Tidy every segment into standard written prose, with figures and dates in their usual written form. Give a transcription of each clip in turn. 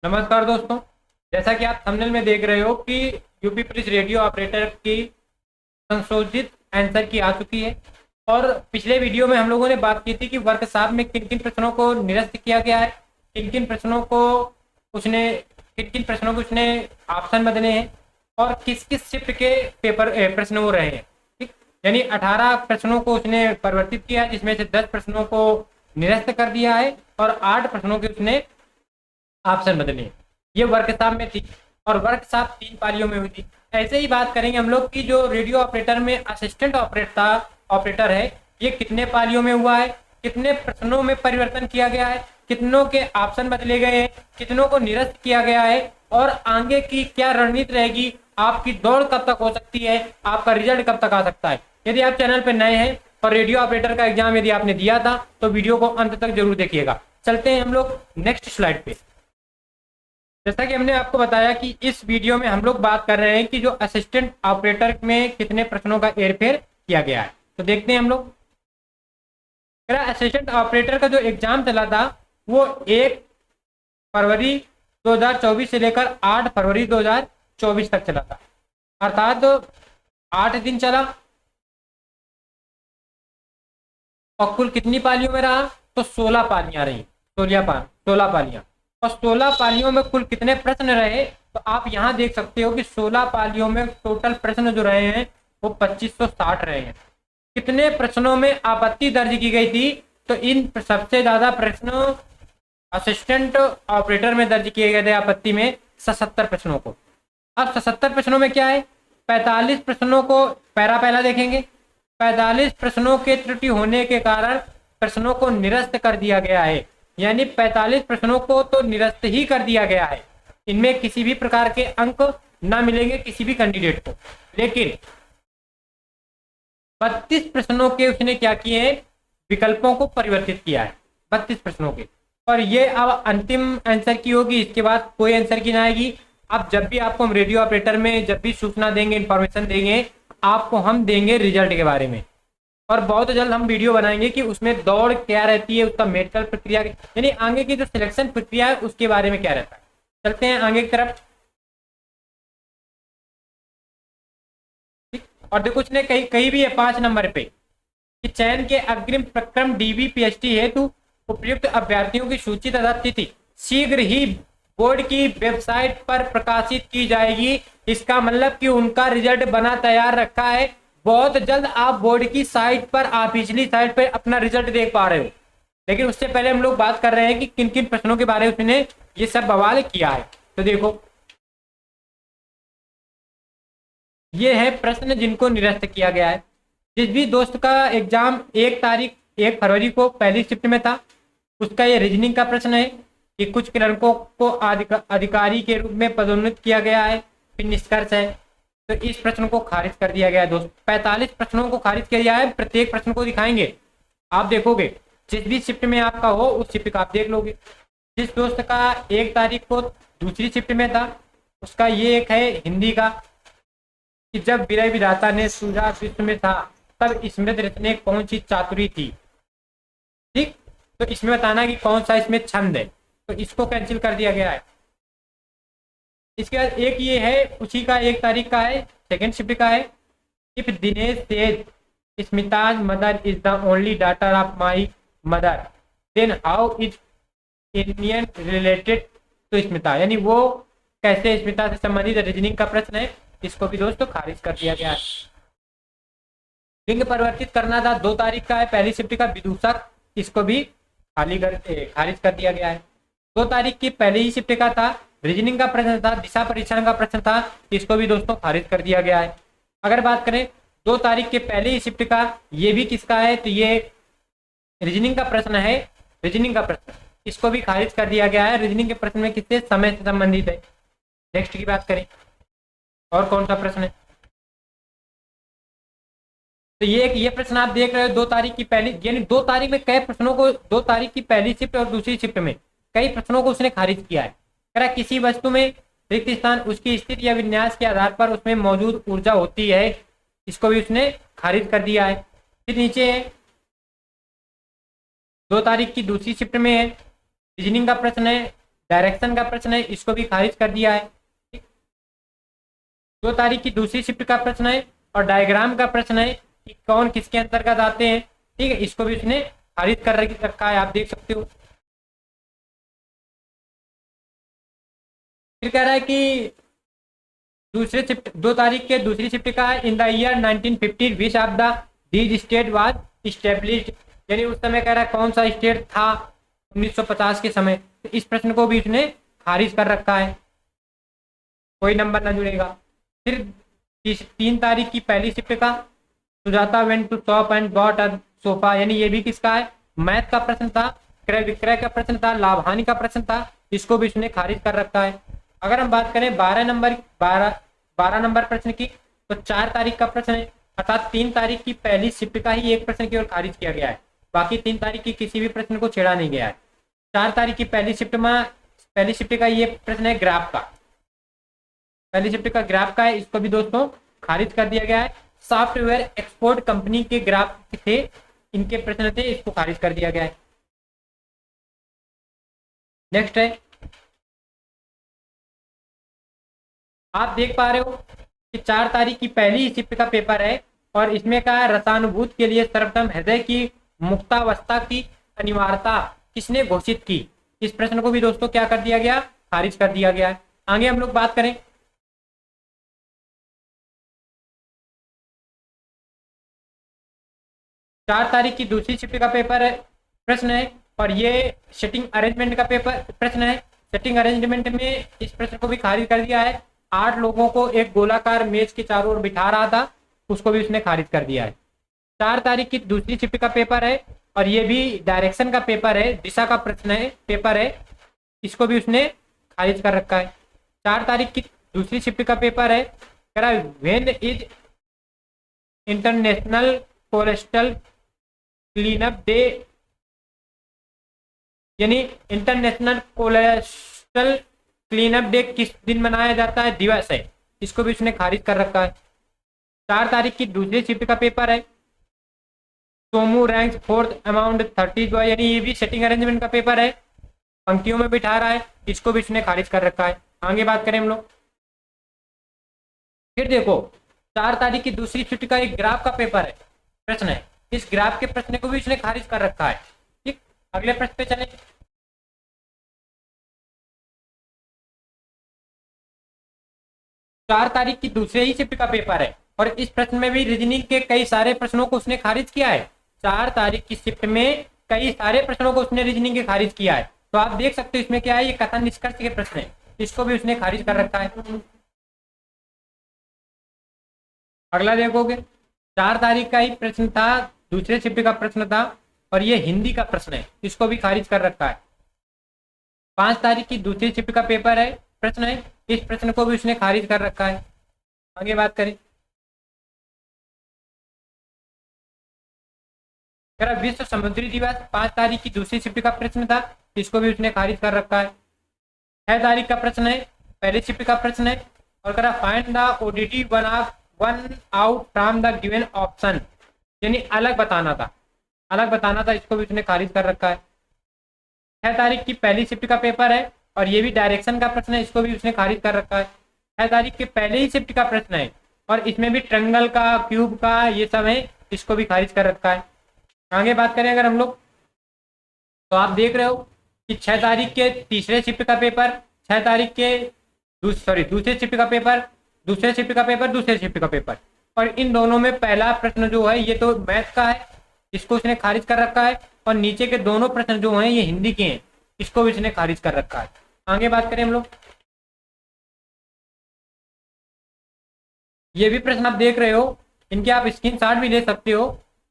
नमस्कार दोस्तों। जैसा कि आप थंबनेल में देख रहे हो कि यूपी पुलिस रेडियो ऑपरेटर की संशोधित आंसर की आ चुकी है। और पिछले वीडियो में हम लोगों ने बात की थी कि वर्कशॉप में किन किन प्रश्नों को निरस्त किया गया है, किन किन प्रश्नों को उसने किन किन प्रश्नों को उसने ऑप्शन बदले हैं और किस किस शिफ्ट के प्रश्न हो रहे हैं। ठीक, यानी 18 प्रश्नों को उसने परिवर्तित किया है, जिसमें से 10 प्रश्नों को निरस्त कर दिया है और 8 प्रश्नों के उसने ऑप्शन बदले। ये वर्कशॉप में थी और वर्कशॉप 3 पालियों में हुई थी। ऐसे ही बात करेंगे हम लोग कि जो रेडियो ऑपरेटर में असिस्टेंट ऑपरेटर है, ये कितने पालियों में हुआ है, कितने प्रश्नों में परिवर्तन किया गया है, कितनों के ऑप्शन बदले गए हैं, कितनों को निरस्त किया गया है और आगे की क्या रणनीति रहेगी, आपकी दौड़ कब तक हो सकती है, आपका रिजल्ट कब तक आ सकता है। यदि आप चैनल पर नए हैं और रेडियो ऑपरेटर का एग्जाम यदि आपने दिया था तो वीडियो को अंत तक जरूर देखिएगा। चलते हैं हम लोग नेक्स्ट स्लाइड पे। जैसा कि हमने आपको बताया कि इस वीडियो में हम लोग बात कर रहे हैं कि जो असिस्टेंट ऑपरेटर में कितने प्रश्नों का हेरफेर किया गया है। तो देखते हैं हम लोग। असिस्टेंट ऑपरेटर का जो एग्जाम चला था वो 1 फरवरी 2024 से लेकर 8 फरवरी 2024 तक चला था, अर्थात 8 दिन चला। और कुल कितनी पालियों में रहा तो 16 पालियां रही, 16 पालियां। और 16 पालियों में कुल कितने प्रश्न रहे तो आप यहाँ देख सकते हो कि 16 पालियों में टोटल प्रश्न जो रहे हैं वो 2560 रहे हैं। कितने प्रश्नों में आपत्ति दर्ज की गई थी तो इन सबसे ज्यादा प्रश्न असिस्टेंट ऑपरेटर में दर्ज किए गए थे आपत्ति में 77 प्रश्नों को। अब 77 प्रश्नों में क्या है, 45 प्रश्नों को पैरा पहला देखेंगे। 45 प्रश्नों के त्रुटि होने के कारण प्रश्नों को निरस्त कर दिया गया है, यानी 45 प्रश्नों को तो निरस्त ही कर दिया गया है। इनमें किसी भी प्रकार के अंक ना मिलेंगे किसी भी कैंडिडेट को। लेकिन 32 प्रश्नों के उसने क्या किए हैं, विकल्पों को परिवर्तित किया है 32 प्रश्नों के। और ये अब अंतिम आंसर की होगी, इसके बाद कोई आंसर की ना आएगी। अब जब भी आपको हम रेडियो ऑपरेटर में जब भी सूचना देंगे, इंफॉर्मेशन देंगे, आपको हम देंगे रिजल्ट के बारे में। और बहुत जल्द हम वीडियो बनाएंगे कि उसमें दौड़ क्या रहती है, उसका मेडिकल प्रक्रिया यानी आगे की जो सिलेक्शन प्रक्रिया है उसके बारे में क्या रहता है। चलते हैं आगे की तरफ। और देखो उसने कहीं भी है 5 नंबर पे कि चयन के अग्रिम प्रक्रम डीबी पीएचडी हेतु उपयुक्त अभ्यर्थियों की सूची तथा तिथि शीघ्र ही बोर्ड की वेबसाइट पर प्रकाशित की जाएगी। इसका मतलब कि उनका रिजल्ट बना तैयार रखा है, बहुत जल्द आप बोर्ड की साइट पर, आप पिछली साइट पर अपना रिजल्ट देख पा रहे हो। लेकिन उससे पहले हम लोग बात कर रहे हैं कि किन किन प्रश्नों के बारे में उसने ये सब बवाल किया है। तो देखो ये है प्रश्न जिनको निरस्त किया गया है। जिस भी दोस्त का एग्जाम 1 फरवरी को पहली शिफ्ट में था, उसका ये रीजनिंग का प्रश्न है कि कुछ क्लर्कों को अधिकारी के रूप में पदोन्नत किया गया है, फिर निष्कर्ष है। तो इस प्रश्न को खारिज कर दिया गया है दोस्त। 45 प्रश्नों को खारिज किया गया है, प्रत्येक प्रश्न को दिखाएंगे, आप देखोगे। जिस भी शिफ्ट में आपका हो उस शिफ्ट का आप देख लोगे। जिस दोस्त का 1 तारीख को दूसरी शिफ्ट में था, उसका ये एक है हिंदी का कि जब विरय विधाता ने सूझा विश्व में था तब स्मृति रचने कौन सी चातुरी थी। ठीक, तो इसमें बताना कि कौन सा इसमें छंद है, तो इसको कैंसिल कर दिया गया है। इसके बाद एक ये है उसी का 1 तारीख का है, सेकेंड शिफ्ट का है। If Dinesh says Smita's mother is the only daughter of my mother then how is Indian related to Smita, यानी वो कैसे स्मिता से संबंधित रीजनिंग का प्रश्न है, इसको भी दोस्तों खारिज कर दिया गया है। लिंग परिवर्तित करना था 2 तारीख का है, पहली शिफ्ट का विदूषक, इसको भी खारिज कर दिया गया है। 2 तारीख की पहली ही शिफ्ट का था, रीजनिंग का प्रश्न था, दिशा परीक्षण का प्रश्न था, इसको भी दोस्तों खारिज कर दिया गया है। अगर बात करें 2 तारीख के पहले ही शिफ्ट का, ये भी किसका है तो ये रीजनिंग का प्रश्न है, रीजनिंग का प्रश्न, इसको भी खारिज कर दिया गया है। रीजनिंग के प्रश्न में किससे, समय से संबंधित है। नेक्स्ट की बात करें और कौन सा प्रश्न है, तो ये प्रश्न आप देख रहे हो 2 तारीख की पहली, यानी 2 तारीख में कई प्रश्नों को, 2 तारीख की पहली शिफ्ट और दूसरी शिफ्ट में कई प्रश्नों को उसने खारिज किया है। कह किसी वस्तु में रिक्त स्थान उसकी स्थिति या विन्यास के आधार पर उसमें मौजूद ऊर्जा होती है, इसको भी उसने खारिज कर दिया है। फिर नीचे है 2 तारीख की दूसरी शिफ्ट में है, रीजनिंग का प्रश्न है, डायरेक्शन का प्रश्न है, इसको भी खारिज कर दिया है। 2 तारीख की दूसरी शिफ्ट का प्रश्न है और डायग्राम का प्रश्न है कि कौन किसके अंतर्गत आते हैं, ठीक है, इसको भी उसने खारिज कर रखा है, आप देख सकते हो। फिर कह रहा है कि दूसरे शिफ्ट 2 तारीख के दूसरी शिफ्ट का है, in the year 1950 which of the these state was established, यानी उस समय कह रहा है कौन सा स्टेट था 1950 के समय। तो इस प्रश्न को भी इसने खारिज कर रखा है, कोई नंबर ना जुड़ेगा। फिर 3 तारीख की पहली शिफ्ट का, Sujata went to shop and bought a sofa, यानी ये भी किसका है, मैथ का प्रश्न था, क्रय विक्रय का प्रश्न था, लाभ हानि का प्रश्न था, इसको भी इसने खारिज कर रखा है। अगर हम बात करें 12 नंबर प्रश्न की, तो 4 तारीख का प्रश्न है, अर्थात 3 तारीख की पहली शिफ्ट का ही एक प्रश्न केवल खारिज किया गया है, बाकी 3 तारीख की किसी भी प्रश्न को छेड़ा नहीं गया है। 4 तारीख की पहली शिफ्ट का ये प्रश्न है ग्राफ का, पहली शिफ्ट का ग्राफ का है, इसको भी दोस्तों खारिज कर दिया गया है। सॉफ्टवेयर एक्सपोर्ट कंपनी के ग्राफ थे, इनके प्रश्न थे, इसको खारिज कर दिया गया है। नेक्स्ट है, आप देख पा रहे हो कि 4 तारीख की पहली शिफ्ट का पेपर है और इसमें का रसानुभूत के लिए सर्वप्रथम हृदय की मुक्तावस्था की अनिवार्यता किसने घोषित की, इस प्रश्न को भी दोस्तों क्या कर दिया गया, खारिज कर दिया गया है। आगे हम लोग बात करें, 4 तारीख की दूसरी शिफ्ट का पेपर है, प्रश्न है, और ये सेटिंग अरेंजमेंट का पेपर प्रश्न है। सेटिंग अरेंजमेंट में इस प्रश्न को भी खारिज कर दिया है। 8 लोगों को एक गोलाकार मेज के चारों ओर बिठा रहा था, उसको भी उसने खारिज कर दिया है। 4 तारीख की दूसरी शिफ्ट का पेपर है और ये भी डायरेक्शन का पेपर है, दिशा का प्रश्न है, पेपर है, इसको भी उसने खारिज कर रखा है। 4 तारीख की दूसरी शिफ्ट का पेपर है, कह रहा है when is international cholesterol cleanup day, यानी इंटरनेशनल कोलेस्ट्रल क्लीनअप डे किस दिन मनाया जाता है, दिवस है, इसको भी उसने खारिज कर रखा है। 4 तारीख की दूसरी शिफ्ट का पेपर है, Somu ranks fourth amount 30 boy, यानी ये भी सेटिंग अरेंजमेंट का पेपर है, पंक्तियों में बिठा रहा है, इसको भी उसने खारिज कर रखा है। आगे बात करें हम लोग, फिर देखो 4 तारीख की दूसरी शिफ्ट का एक ग्राफ का पेपर है, प्रश्न है, इस ग्राफ के प्रश्न को भी उसने खारिज कर रखा है। ठीक, अगले प्रश्न पे चले। 4 तारीख की दूसरे ही शिफ्ट का पेपर है और इस प्रश्न में भी रीजनिंग के कई सारे प्रश्नों को उसने खारिज किया है। 4 तारीख की शिफ्ट में कई सारे प्रश्नों को उसने रीजनिंग के खारिज किया है, तो आप देख सकते हो इसमें क्या है, ये कथन निष्कर्ष के प्रश्न है, इसको भी उसने खारिज कर रखा है। अगला देखोगे, 4 तारीख का ही प्रश्न था, दूसरे शिफ्ट का प्रश्न था और ये हिंदी का प्रश्न है, इसको भी खारिज कर रखा है। 5 तारीख की दूसरी शिफ्ट का पेपर है, प्रश्न है, इस प्रश्न को भी उसने खारिज कर रखा है। आगे बात करें, विश्व समुद्री दिवस 5 तारीख की दूसरी शिफ्ट का प्रश्न था, इसको भी उसने खारिज कर रखा है। 6 तारीख का प्रश्न है, पहली शिफ्ट का प्रश्न है और करा find the ODT one out from the given option, यानी अलग बताना था, इसको भी उसने खारिज कर रखा है। 6 तारीख की पहली शिफ्ट का पेपर है और ये भी डायरेक्शन का प्रश्न है, इसको भी उसने खारिज कर रखा है। 6 तारीख के पहले ही शिफ्ट का प्रश्न है और इसमें भी ट्रायंगल का, क्यूब का, ये सब है, इसको भी खारिज कर रखा है। आगे बात करें अगर हम लोग, तो आप देख रहे हो कि 6 तारीख के तीसरे शिफ्ट का पेपर, 6 तारीख के दूसरे शिफ्ट का पेपर, दूसरे शिफ्ट का पेपर, और इन दोनों में पहला प्रश्न जो है ये तो मैथ का है, इसको उसने खारिज कर रखा है, और नीचे के दोनों प्रश्न जो हैं ये हिंदी के हैं, इसको भी उसने खारिज कर रखा है। आगे बात करें हम लोग, ये भी प्रश्न आप देख रहे हो, इनके आप स्क्रीनशॉट भी ले सकते हो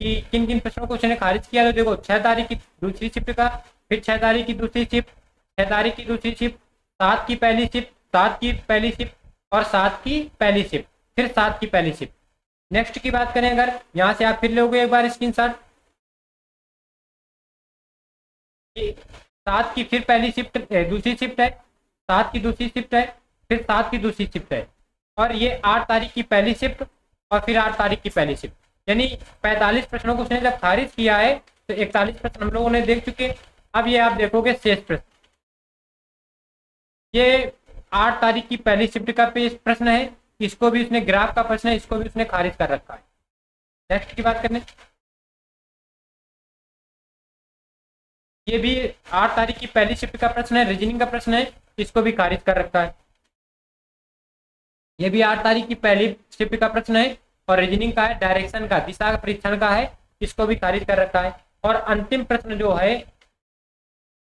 कि किन किन प्रश्नों को उसने खारिज किया। तो देखो 6 तारीख की दूसरी शिफ्ट का, फिर 6 तारीख की दूसरी शिफ्ट, 6 तारीख की दूसरी शिफ्ट, 7 की पहली शिफ्ट, 7 की पहली शिफ्ट और 7 की पहली शिफ्ट, फिर 7 की पहली शिफ्ट। नेक्स्ट की बात करें अगर, यहाँ से आप फिर लोगे एक बार स्क्रीनशॉट, 7 की फिर पहली शिफ्ट दूसरी शिफ्ट है, 7 की दूसरी शिफ्ट है, फिर 7 की दूसरी शिफ्ट है, और ये 8 तारीख की पहली शिफ्ट और फिर 8 तारीख की पहली शिफ्ट, यानी 45 प्रश्नों को उसने जब खारिज किया है तो 41 प्रश्न हम लोगों ने देख चुके। अब ये आप देखोगे शेष प्रश्न, ये 8 तारीख की पहली शिफ्ट का प्रश्न है, इसको भी उसने ग्राफ का प्रश्न है, इसको भी उसने खारिज कर रखा है। नेक्स्ट की बात करने, ये भी 8 तारीख की पहली शिफ्ट का प्रश्न है, रीजनिंग का प्रश्न है, इसको भी खारिज कर रखा है। ये भी 8 तारीख की पहली शिफ्ट का प्रश्न है और रीजनिंग का है, डायरेक्शन का, दिशा परीक्षण का है, इसको भी खारिज कर रखा है। और अंतिम प्रश्न जो है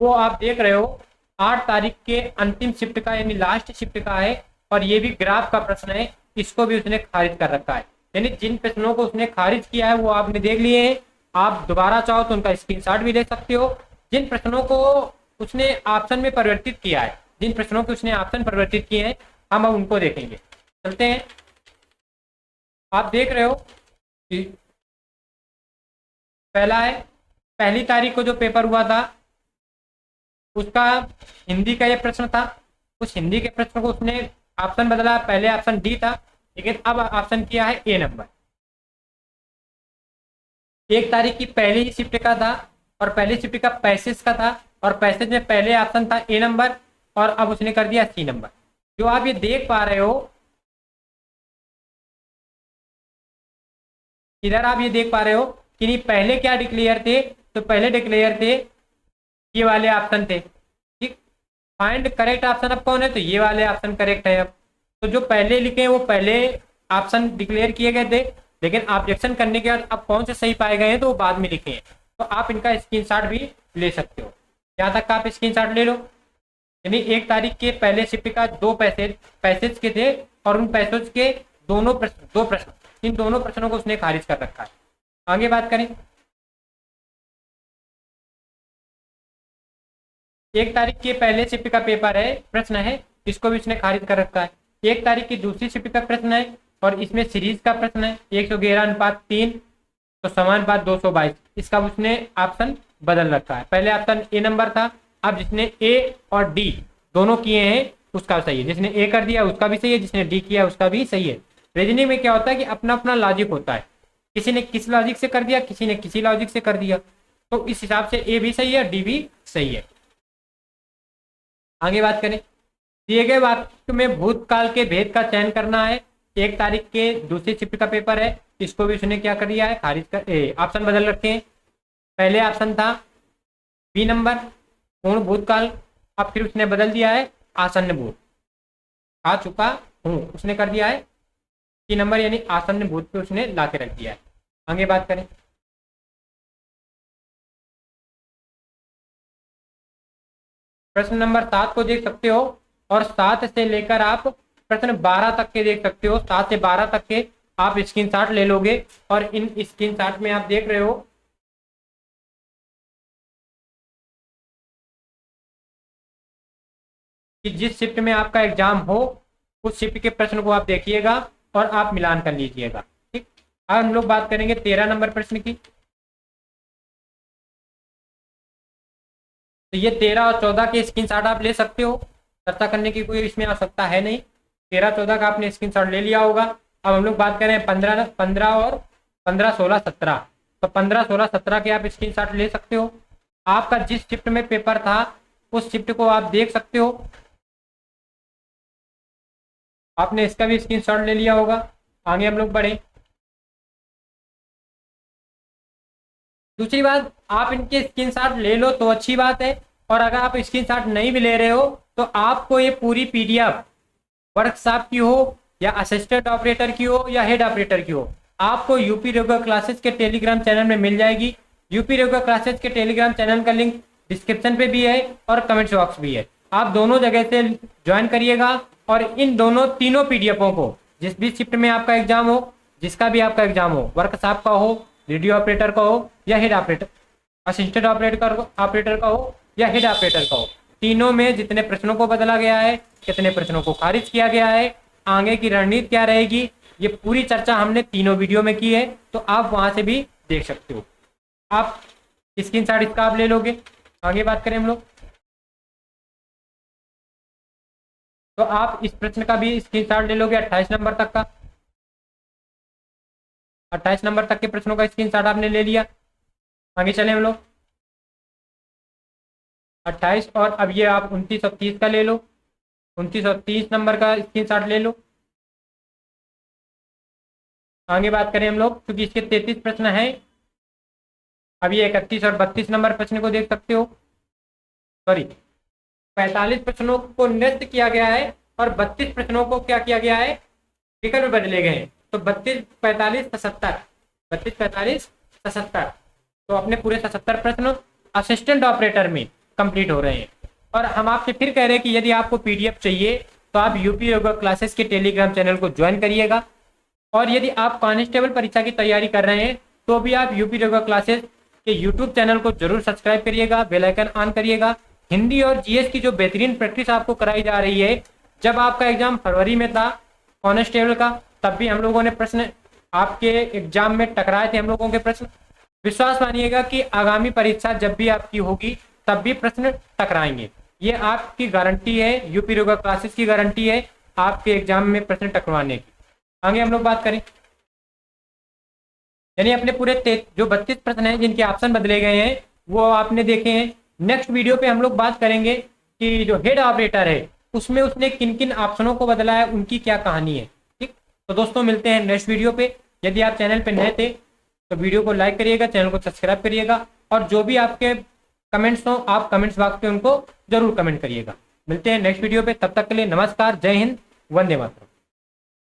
वो आप देख रहे हो 8 तारीख के अंतिम शिफ्ट का यानी लास्ट शिफ्ट का है और ये भी ग्राफ का प्रश्न है, इसको भी उसने खारिज कर रखा है। यानी जिन प्रश्नों को उसने खारिज किया है वो आपने देख लिए हैं, आप दोबारा चाहो तो उनका स्क्रीनशॉट भी ले सकते हो। जिन प्रश्नों को उसने ऑप्शन में परिवर्तित किया है, जिन प्रश्नों को उसने ऑप्शन परिवर्तित किए हैं, हम अब उनको देखेंगे। चलते हैं, आप देख रहे हो कि पहला है, पहली तारीख को जो पेपर हुआ था उसका हिंदी का ये प्रश्न था। उस हिंदी के प्रश्न को उसने ऑप्शन बदला, पहले ऑप्शन डी था लेकिन अब ऑप्शन किया है ए नंबर। 1 तारीख की पहली ही शिफ्ट का था और पहली शिफ्ट का पैसेज का था और पैसेज में पहले ऑप्शन था ए नंबर और अब उसने कर दिया सी नंबर। जो आप ये देख पा रहे हो, इधर आप ये देख पा रहे हो कि नहीं पहले क्या डिक्लेयर थे, तो पहले डिक्लेयर थे ये वाले ऑप्शन थे। ठीक, फाइंड करेक्ट ऑप्शन अब कौन है, तो ये वाले ऑप्शन करेक्ट है। अब तो जो पहले लिखे हैं वो पहले ऑप्शन डिक्लेयर किए गए थे, लेकिन ऑब्जेक्शन करने के बाद अब कौन से सही पाए गए हैं तो वो बाद में लिखे हैं। तो आप इनका स्क्रीनशॉट भी ले सकते हो, यहाँ तक का आप स्क्रीनशॉट ले लो। यानी 1 तारीख के पहले शिफ्ट का 2 पैसेज के थे और उन पैसेज के दो प्रश्न, इन दोनों प्रश्नों को उसने खारिज कर रखा है। आगे बात करें, 1 तारीख के पहले शिफ्ट का पेपर है, प्रश्न है, इसको भी उसने खारिज कर रखा है। 1 तारीख की दूसरी शिफ्ट का प्रश्न है और इसमें सीरीज का प्रश्न है 111:3 तो समानुपात 222, इसका उसने ऑप्शन बदल रखा है। पहले ऑप्शन ए नंबर था, अब जिसने ए और डी दोनों किए हैं उसका सही है, जिसने ए कर दिया उसका भी सही है, जिसने डी किया उसका भी सही है। रीजनिंग में क्या होता है कि अपना अपना लॉजिक होता है, किसी ने किस लॉजिक से कर दिया, किसी ने किसी लॉजिक से कर दिया, तो इस हिसाब से ए भी सही है, डी भी सही है। आगे बात करें, दिए गए वाक्य में भूतकाल के भेद का चयन करना है। 1 तारीख के दूसरी शिफ्ट का पेपर है, इसको भी उसने क्या कर दिया है, खारिज कर ऑप्शन बदल रखे हैं। पहले ऑप्शन था बी नंबर पूर्ण भूतकाल, अब फिर उसने बदल दिया है आसन्न भूत, आ चुका हूं, उसने कर दिया है सी नंबर यानी आसन्न भूत पे उसने ला के रख दिया है। आगे बात करें, प्रश्न नंबर 7 को देख सकते हो और 7 से लेकर आप प्रश्न 12 तक के देख सकते हो। 7 से 12 तक के आप स्क्रीनशॉट ले लोगे और इन स्क्रीनशॉट में आप देख रहे हो कि जिस शिफ्ट में आपका एग्जाम हो उस शिफ्ट के प्रश्न को आप देखिएगा और आप मिलान कर लीजिएगा। ठीक, अब हम लोग बात करेंगे 13 नंबर प्रश्न की। तो ये 13 और 14 के स्क्रीनशॉट आप ले सकते हो, चर्चा करने की कोई इसमें आवश्यकता है नहीं। 13-14 का आपने स्क्रीनशॉट ले लिया होगा। अब हम लोग बात करें 15 और 15-16-17, तो 15-16-17 के आप स्क्रीनशॉट ले सकते हो। आपका जिस शिफ्ट में पेपर था उस शिफ्ट को आप देख सकते हो, आपने इसका भी स्क्रीनशॉट ले लिया होगा। आगे हम लोग बढ़े, दूसरी बात, आप इनके स्क्रीनशॉट ले लो तो अच्छी बात है, और अगर आप स्क्रीनशॉट नहीं भी ले रहे हो तो आपको ये पूरी पीडीएफ वर्कशॉप की हो या असिस्टेंट ऑपरेटर की हो या हेड ऑपरेटर की हो, आपको यूपी रेगुलर क्लासेस के टेलीग्राम चैनल में मिल जाएगी। यूपी रेगुलर क्लासेस के टेलीग्राम चैनल का लिंक डिस्क्रिप्शन पे भी है और कमेंट बॉक्स भी है, आप दोनों जगह से ज्वाइन करिएगा और इन दोनों तीनों पीडीएफों को जिस भी शिफ्ट में आपका एग्जाम हो, जिसका भी आपका एग्जाम हो, वर्कशॉप का हो, वीडियो ऑपरेटर का हो या हेड ऑपरेटर, असिस्टेंट ऑपरेटर का हो या हेड ऑपरेटर का हो, तीनों में जितने प्रश्नों को बदला गया है, कितने प्रश्नों को खारिज किया गया है, आगे की रणनीति क्या रहेगी, ये पूरी चर्चा हमने तीनों वीडियो में की है, तो आप वहां से भी देख सकते हो। आप स्क्रीनशॉट इसका आप ले लोगे। आगे बात करें हम लोग, तो आप इस प्रश्न का भी स्क्रीनशॉट ले लोगे 28 नंबर तक का। 28 नंबर तक के प्रश्नों का स्क्रीनशॉट आपने ले लिया। आगे चले हम लोग, 28 और अब ये आप 29 और 30 का ले लो। 29 और 30 नंबर का स्क्रीनशॉट ले लो। आगे बात करें हम लोग, क्योंकि इसके 33 प्रश्न हैं। अभी 31 और 32 नंबर प्रश्न को देख सकते हो। सॉरी, 45 प्रश्नों को निरस्त किया गया है और 32 प्रश्नों को क्या किया गया है, विकल्प बदले गए हैं। तो 32 45 77, 32 45 77, तो अपने पूरे 77 प्रश्न असिस्टेंट ऑपरेटर में कंप्लीट हो रहे हैं। और हम आपसे फिर कह रहे हैं कि यदि आपको पीडीएफ चाहिए तो आप यूपी योगा क्लासेस के टेलीग्राम चैनल को ज्वाइन करिएगा। और यदि आप कांस्टेबल परीक्षा की तैयारी कर रहे हैं तो भी आप यूपी योगा क्लासेस के यूट्यूब चैनल को जरूर सब्सक्राइब करिएगा, बेल आइकन ऑन करिएगा। हिंदी और जीएस की जो बेहतरीन प्रैक्टिस आपको कराई जा रही है, जब आपका एग्जाम फरवरी में था कांस्टेबल का, तब भी हम लोगों ने प्रश्न आपके एग्जाम में टकराए थे हम लोगों के प्रश्न। विश्वास मानिएगा कि आगामी परीक्षा जब भी आपकी होगी तब भी प्रश्न टकराएंगे। ये आपकी गारंटी है, यूपी योगा क्लासेस की गारंटी है आपके एग्जाम में प्रश्न टकराने की। आगे हम लोग बात करें, यानी अपने पूरे जो 32 प्रश्न हैं जिनके ऑप्शन बदले गए हैं वो आपने देखे हैं। नेक्स्ट वीडियो पे हम लोग बात करेंगे कि जो हेड ऑपरेटर है उसमें उसने किन किन ऑप्शनों को बदला है, उनकी क्या कहानी है। ठीक, तो दोस्तों मिलते हैं नेक्स्ट वीडियो पे। यदि आप चैनल पे नए थे तो वीडियो को लाइक करिएगा, चैनल को सब्सक्राइब करिएगा, और जो भी आपके कमेंट्स हो आप कमेंट्स बॉक्स पे उनको जरूर कमेंट करिएगा। मिलते हैं नेक्स्ट वीडियो पे, तब तक के लिए नमस्कार, जय हिंद, वंदे मातरम।